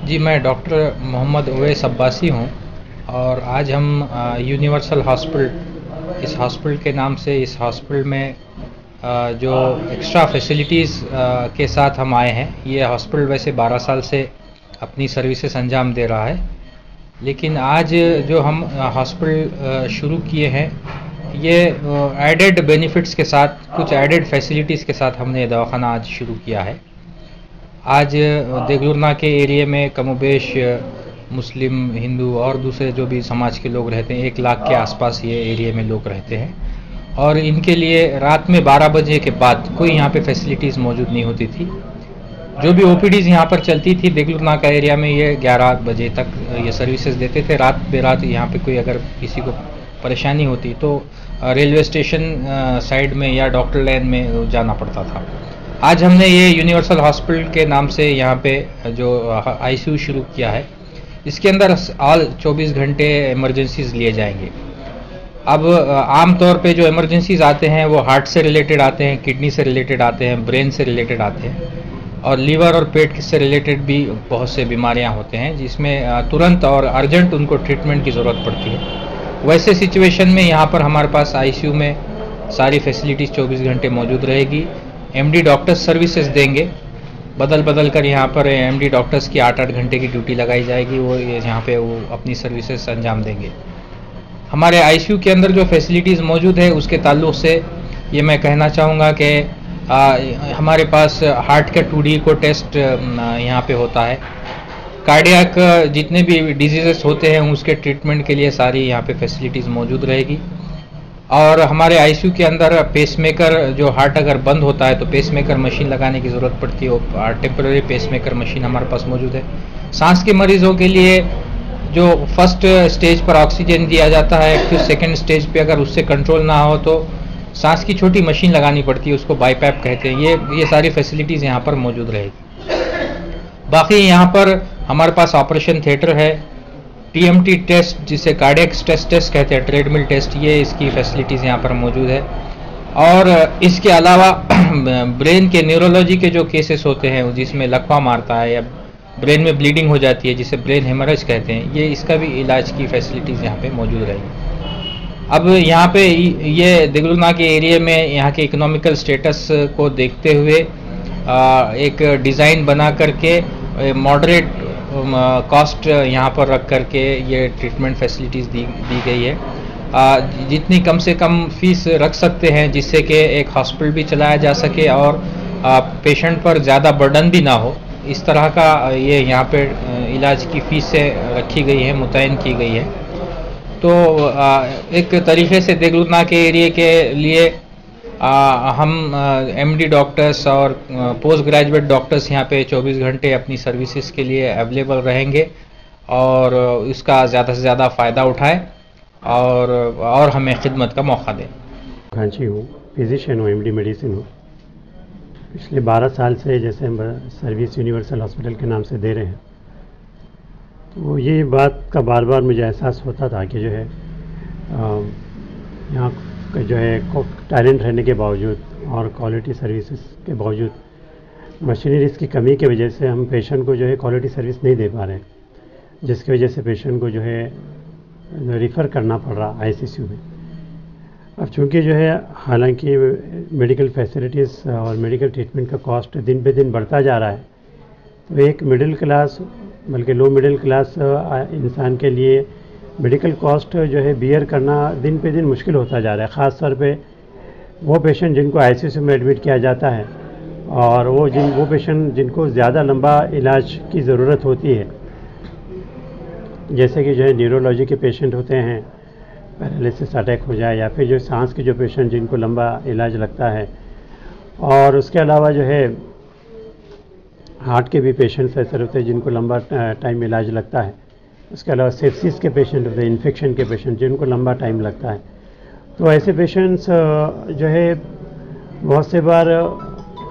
जी, मैं डॉक्टर मोहम्मद उवैस अब्बासी हूँ और आज हम यूनिवर्सल हॉस्पिटल, इस हॉस्पिटल के नाम से, इस हॉस्पिटल में जो एक्स्ट्रा फैसिलिटीज़ के साथ हम आए हैं। ये हॉस्पिटल वैसे 12 साल से अपनी सर्विसेज अंजाम दे रहा है, लेकिन आज जो हम हॉस्पिटल शुरू किए हैं, ये एडेड बेनिफिट्स के साथ, कुछ एडेड फैसिलिटीज़ के साथ हमने दवाखाना आज शुरू किया है। आज देगलुरना के एरिया में कमोबेश मुस्लिम, हिंदू और दूसरे जो भी समाज के लोग रहते हैं, 1 लाख के आसपास ये एरिया में लोग रहते हैं और इनके लिए रात में 12 बजे के बाद कोई यहाँ पे फैसिलिटीज़ मौजूद नहीं होती थी। जो भी ओपीडीज़ यहाँ पर चलती थी देगलुरना का एरिया में, ये 11 बजे तक ये सर्विसेज देते थे। रात बेरात यहाँ पे कोई अगर किसी को परेशानी होती तो रेलवे स्टेशन साइड में या डॉक्टर लाइन में जाना पड़ता था। आज हमने ये यूनिवर्सल हॉस्पिटल के नाम से यहाँ पे जो आईसीयू शुरू किया है, इसके अंदर ऑल 24 घंटे इमरजेंसीज लिए जाएंगे। अब आम तौर पे जो इमरजेंसीज आते हैं वो हार्ट से रिलेटेड आते हैं, किडनी से रिलेटेड आते हैं, ब्रेन से रिलेटेड आते हैं और लीवर और पेट से रिलेटेड भी बहुत से बीमारियाँ होते हैं जिसमें तुरंत और अर्जेंट उनको ट्रीटमेंट की ज़रूरत पड़ती है। वैसे सिचुएशन में यहाँ पर हमारे पास आईसीयू में सारी फैसिलिटीज़ 24 घंटे मौजूद रहेगी। एमडी डॉक्टर्स सर्विसेज देंगे, बदल बदल कर यहाँ पर एमडी डॉक्टर्स की 8-8 घंटे की ड्यूटी लगाई जाएगी। वो यहाँ पे वो अपनी सर्विसेज अंजाम देंगे। हमारे आईसीयू के अंदर जो फैसिलिटीज़ मौजूद है उसके ताल्लुक़ से ये मैं कहना चाहूँगा कि हमारे पास हार्ट का 2D को टेस्ट यहाँ पे होता है। कार्डियक जितने भी डिजीज़ेस होते हैं उसके ट्रीटमेंट के लिए सारी यहाँ पे फैसिलिटीज़ मौजूद रहेगी। और हमारे आईसीयू के अंदर पेसमेकर, जो हार्ट अगर बंद होता है तो पेसमेकर मशीन लगाने की ज़रूरत पड़ती है, वो टेम्पररी पेसमेकर मशीन हमारे पास मौजूद है। सांस के मरीज़ों के लिए जो फर्स्ट स्टेज पर ऑक्सीजन दिया जाता है, फिर सेकंड स्टेज पे अगर उससे कंट्रोल ना हो तो सांस की छोटी मशीन लगानी पड़ती है, उसको बाईपैप कहते हैं। ये सारी फैसिलिटीज़ यहाँ पर मौजूद रहेगी। बाकी यहाँ पर हमारे पास ऑपरेशन थिएटर है, टीएमटी टेस्ट जिसे कार्डियक स्ट्रेस टेस्ट कहते हैं, ट्रेडमिल टेस्ट, ये इसकी फैसिलिटीज़ यहाँ पर मौजूद है। और इसके अलावा ब्रेन के न्यूरोलॉजी के जो केसेस होते हैं जिसमें लकवा मारता है या ब्रेन में ब्लीडिंग हो जाती है जिसे ब्रेन हेमरेज कहते हैं, ये इसका भी इलाज की फैसिलिटीज़ यहाँ पे मौजूद रहेगी। अब यहाँ पे ये देगलुरना के एरिया में यहाँ के इकोनॉमिकल स्टेटस को देखते हुए एक डिज़ाइन बना करके मॉडरेट कॉस्ट यहाँ पर रख करके ये ट्रीटमेंट फैसिलिटीज़ दी गई है। जितनी कम से कम फीस रख सकते हैं जिससे कि एक हॉस्पिटल भी चलाया जा सके और पेशेंट पर ज़्यादा बर्डन भी ना हो, इस तरह का ये यहाँ पे इलाज की फ़ीस से रखी गई है, मुतयन की गई है। तो एक तरीके से देगलुरना के एरिया के लिए हम एमडी डॉक्टर्स और पोस्ट ग्रेजुएट डॉक्टर्स यहाँ पे 24 घंटे अपनी सर्विसेज के लिए अवेलेबल रहेंगे और इसका ज़्यादा से ज़्यादा फ़ायदा उठाएं और हमें खिदमत का मौका दें। कांची हूँ, फिजिशियन हूँ, एमडी मेडिसिन हूँ। पिछले 12 साल से जैसे हम सर्विस यूनिवर्सल हॉस्पिटल के नाम से दे रहे हैं, तो ये बात का बार बार मुझे एहसास होता था कि जो है यहाँ जो है टैलेंट रहने के बावजूद और क्वालिटी सर्विसेज के बावजूद मशीनरीज़ की कमी की वजह से हम पेशेंट को जो है क्वालिटी सर्विस नहीं दे पा रहे हैं, जिसकी वजह से पेशेंट को जो है रिफ़र करना पड़ रहा आईसीयू में। अब चूँकि जो है हालांकि मेडिकल फैसिलिटीज़ और मेडिकल ट्रीटमेंट का कॉस्ट दिन पे दिन बढ़ता जा रहा है, तो एक मिडिल क्लास बल्कि लो मिडिल क्लास इंसान के लिए मेडिकल कॉस्ट जो है बियर करना दिन पे दिन मुश्किल होता जा रहा है। ख़ास तौर पे वो पेशेंट जिनको आईसीयू में एडमिट किया जाता है और वो पेशेंट जिनको ज़्यादा लंबा इलाज की ज़रूरत होती है, जैसे कि जो है न्यूरोलॉजी के पेशेंट होते हैं, पैरालिसिस अटैक हो जाए, या फिर जो सांस के जो पेशेंट जिनको लंबा इलाज लगता है, और उसके अलावा जो है हार्ट के भी पेशेंट्स ऐसे होते हैं जिनको लंबा टाइम इलाज लगता है। उसके अलावा सेप्सिस के पेशेंट होते हैं, इन्फेक्शन के पेशेंट जिनको लंबा टाइम लगता है। तो ऐसे पेशेंट्स जो है बहुत से बार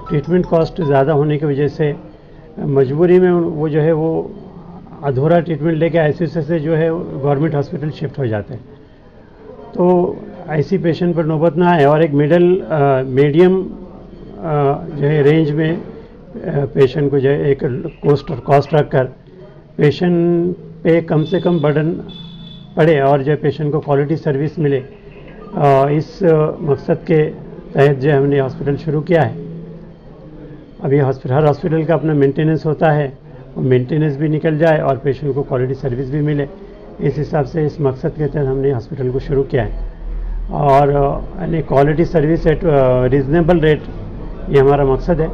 ट्रीटमेंट कॉस्ट ज़्यादा होने की वजह से मजबूरी में वो जो है वो अधूरा ट्रीटमेंट लेके आईसीयू से जो है गवर्नमेंट हॉस्पिटल शिफ्ट हो जाते हैं। तो ऐसी पेशेंट पर नौबत ना आए और एक मीडियम जो है रेंज में पेशेंट को जो है एक कॉस्ट रख कर पेशेंट पे कम से कम बर्डन पड़े और जो पेशेंट को क्वालिटी सर्विस मिले, इस मकसद के तहत जो हमने हॉस्पिटल शुरू किया है। अभी हर हॉस्पिटल का अपना मेंटेनेंस होता है, और मेंटेनेंस भी निकल जाए और पेशेंट को क्वालिटी सर्विस भी मिले, इस हिसाब से इस मकसद के तहत हमने हॉस्पिटल को शुरू किया है। और यानी quality service eight reasonable rate, ये हमारा मकसद है।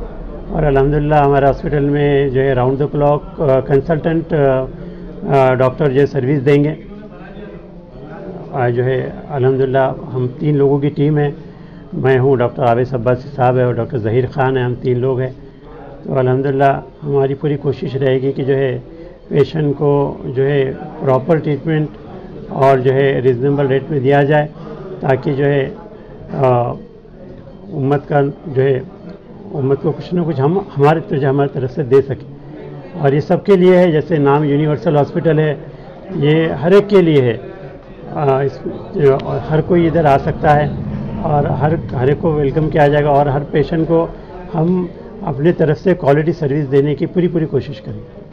और अल्हम्दुलिल्लाह हमारे हॉस्पिटल में जो है round the clock consultant doctor जो सर्विस देंगे। जो है अल्हम्दुलिल्लाह हम 3 लोगों की टीम है, मैं हूँ, डॉक्टर आवेश अब्बासी साहब है और डॉक्टर ज़हीर ख़ान है, हम 3 लोग हैं। तो अल्हम्दुलिल्लाह हमारी पूरी कोशिश रहेगी कि जो है पेशेंट को जो है प्रॉपर ट्रीटमेंट और जो है रीज़नेबल रेट में दिया जाए, ताकि जो है उम्मत को कुछ ना कुछ हम हमारी तरफ से दे सकें। और ये सबके लिए है, जैसे नाम यूनिवर्सल हॉस्पिटल है, ये हर एक के लिए है। हर कोई इधर आ सकता है और हर एक को वेलकम किया जाएगा, और हर पेशेंट को हम अपने तरफ से क्वालिटी सर्विस देने की पूरी कोशिश करेंगे।